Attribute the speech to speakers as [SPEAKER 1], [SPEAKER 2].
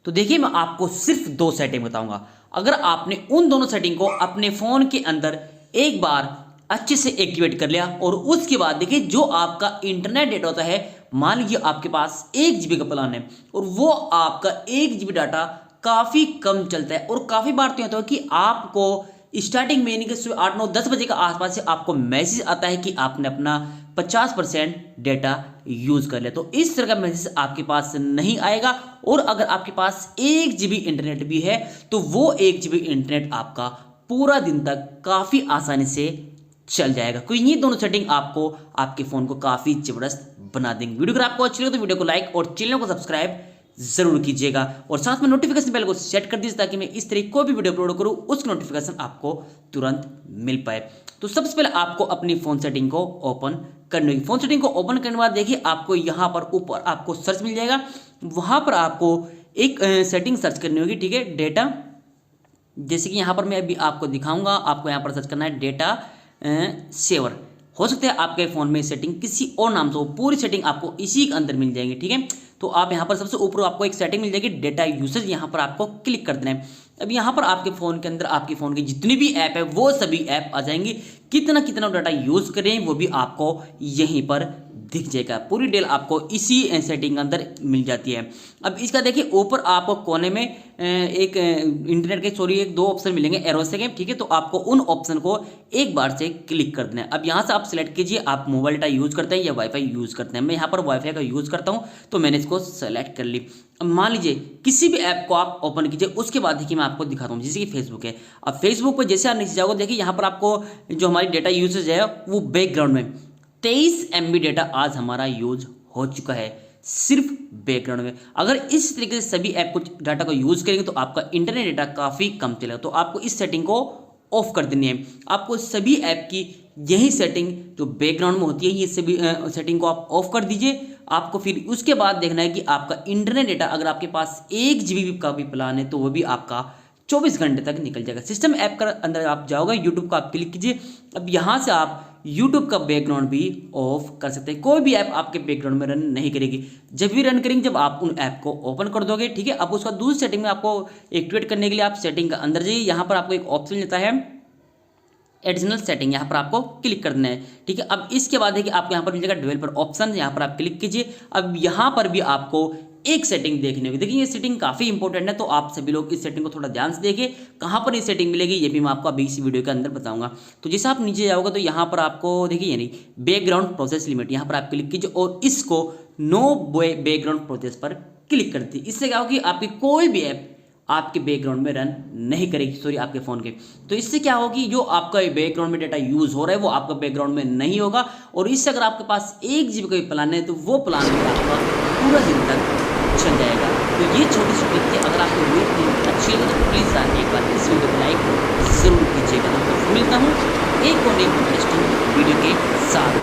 [SPEAKER 1] तो देखिए मैं आपको सिर्फ 2 सेटिंग बताऊंगा। अगर आपने उन दोनों सेटिंग को अपने फ़ोन के अंदर एक बार अच्छे से एक्टिवेट कर लिया और उसके बाद देखिए जो आपका इंटरनेट डेटा होता है, मान लीजिए आपके पास 1 GB का प्लान है और वो आपका 1 GB डाटा काफ़ी कम चलता है और काफ़ी बार तो होता है कि आपको स्टार्टिंग में यानी कि 8, 9, 10 बजे का आसपास से आपको मैसेज आता है कि आपने अपना 50% डेटा यूज़ कर लिया। तो इस तरह का मैसेज आपके पास नहीं आएगा और अगर आपके पास 1 GB इंटरनेट भी है तो वो 1 GB इंटरनेट आपका पूरा दिन तक काफ़ी आसानी से चल जाएगा। कोई ये दोनों सेटिंग आपको आपके फ़ोन को काफ़ी ज़बरदस्त बना देंगे। वीडियो अगर आपको अच्छी लगे तो वीडियो को लाइक और चैनल को सब्सक्राइब जरूर कीजिएगा और साथ में नोटिफिकेशन बेल को सेट कर दीजिए ताकि मैं इस तरह कोई भी वीडियो अपलोड करूं उसकी नोटिफिकेशन आपको तुरंत मिल पाए। तो सबसे पहले आपको अपनी फ़ोन सेटिंग को ओपन करनी होगी। फ़ोन सेटिंग को ओपन करने के बाद देखिए आपको यहाँ पर ऊपर आपको सर्च मिल जाएगा, वहाँ पर आपको एक सेटिंग सर्च करनी होगी, ठीक है, डेटा। जैसे कि यहाँ पर मैं अभी आपको दिखाऊंगा, आपको यहाँ पर सर्च करना है डेटा सेवर। हो सकता है आपके फ़ोन में सेटिंग किसी और नाम से हो, पूरी सेटिंग आपको इसी के अंदर मिल जाएगी, ठीक है। तो आप यहाँ पर सबसे ऊपर आपको एक सेटिंग मिल जाएगी डेटा यूसेज, यहाँ पर आपको क्लिक कर देना है। अब यहाँ पर आपके फ़ोन के अंदर आपके फ़ोन की जितनी भी ऐप है वो सभी ऐप आ जाएंगी, कितना डाटा यूज़ करें वो भी आपको यहीं पर दिख जाएगा। पूरी डिटेल आपको इसी सेटिंग के अंदर मिल जाती है। अब इसका देखिए ऊपर आपको कोने में एक इंटरनेट के एक 2 ऑप्शन मिलेंगे एरो से, ठीक है। तो आपको उन ऑप्शन को एक बार से क्लिक कर देना है। अब यहाँ से आप सिलेक्ट कीजिए आप मोबाइल डाटा यूज़ करते हैं या वाईफाई यूज़ करते हैं। मैं यहाँ पर वाईफाई का यूज़ करता हूँ तो मैंने इसको सेलेक्ट कर ली। अब मान लीजिए किसी भी ऐप को आप ओपन कीजिए, उसके बाद देखिए मैं आपको दिखाता हूँ, जैसे कि फेसबुक है। अब फेसबुक पर जैसे आप नीचे जाओगे देखिए यहाँ पर आपको जो हमारी डेटा यूसेज है वो बैकग्राउंड में 23 MB डेटा आज हमारा यूज हो चुका है सिर्फ बैकग्राउंड में। अगर इस तरीके से सभी ऐप को डाटा को यूज़ करेंगे तो आपका इंटरनेट डेटा काफ़ी कम चलेगा। तो आपको इस सेटिंग को ऑफ कर देनी है। आपको सभी ऐप की यही सेटिंग जो बैकग्राउंड में होती है ये सभी सेटिंग को आप ऑफ कर दीजिए। आपको फिर उसके बाद देखना है कि आपका इंटरनेट डेटा अगर आपके पास 1 GB का भी प्लान है तो वो भी आपका 24 घंटे तक निकल जाएगा। सिस्टम ऐप का अंदर आप जाओगे, यूट्यूब को आप क्लिक कीजिए। अब यहाँ से आप यूट्यूब का बैकग्राउंड भी ऑफ कर सकते हैं। कोई भी ऐप आपके बैकग्राउंड में रन नहीं करेगी, जब भी रन करेंगे जब आप उन ऐप को ओपन कर दोगे, ठीक है। अब उसका दूसरी सेटिंग में आपको एक्टिवेट करने के लिए आप सेटिंग का अंदर जाइए, यहाँ पर आपको एक ऑप्शन मिलता है एडिशनल सेटिंग, यहाँ पर आपको क्लिक कर देना है, ठीक है। अब इसके बाद है कि आपको यहाँ पर मिल जाएगा डेवलपर ऑप्शन, यहाँ पर आप क्लिक कीजिए। अब यहाँ पर भी आपको एक सेटिंग देखने होगी। देखिए ये सेटिंग काफ़ी इंपॉर्टेंट है तो आप सभी लोग इस सेटिंग को थोड़ा ध्यान से देखिए। कहाँ पर ये सेटिंग मिलेगी ये भी मैं आपको अभी इसी वीडियो के अंदर बताऊंगा। तो जैसे आप नीचे जाओगे तो यहाँ पर आपको देखिए यानी बैकग्राउंड प्रोसेस लिमिट, यहाँ पर आप क्लिक कीजिए और इसको नो बैकग्राउंड प्रोसेस पर क्लिक कर दीजिए। इससे क्या होगा कि आपकी कोई भी ऐप आपके बैकग्राउंड में रन नहीं करेगी, सॉरी आपके फ़ोन के। तो इससे क्या होगी जो आपका बैकग्राउंड में डेटा यूज़ हो रहा है वो आपका बैकग्राउंड में नहीं होगा। और इससे अगर आपके पास 1 GB का भी प्लान है तो वो प्लान भी आपका पूरा दिन तक चल जाएगा। तो ये छोटी सी टिप थी। अगर आपको वीडियो अच्छी लगे तो प्लीज़ एक बार इस वीडियो को लाइक ज़रूर कीजिएगा। तो मिलता हूँ एक और एक इंटरेस्टिंग वीडियो के साथ।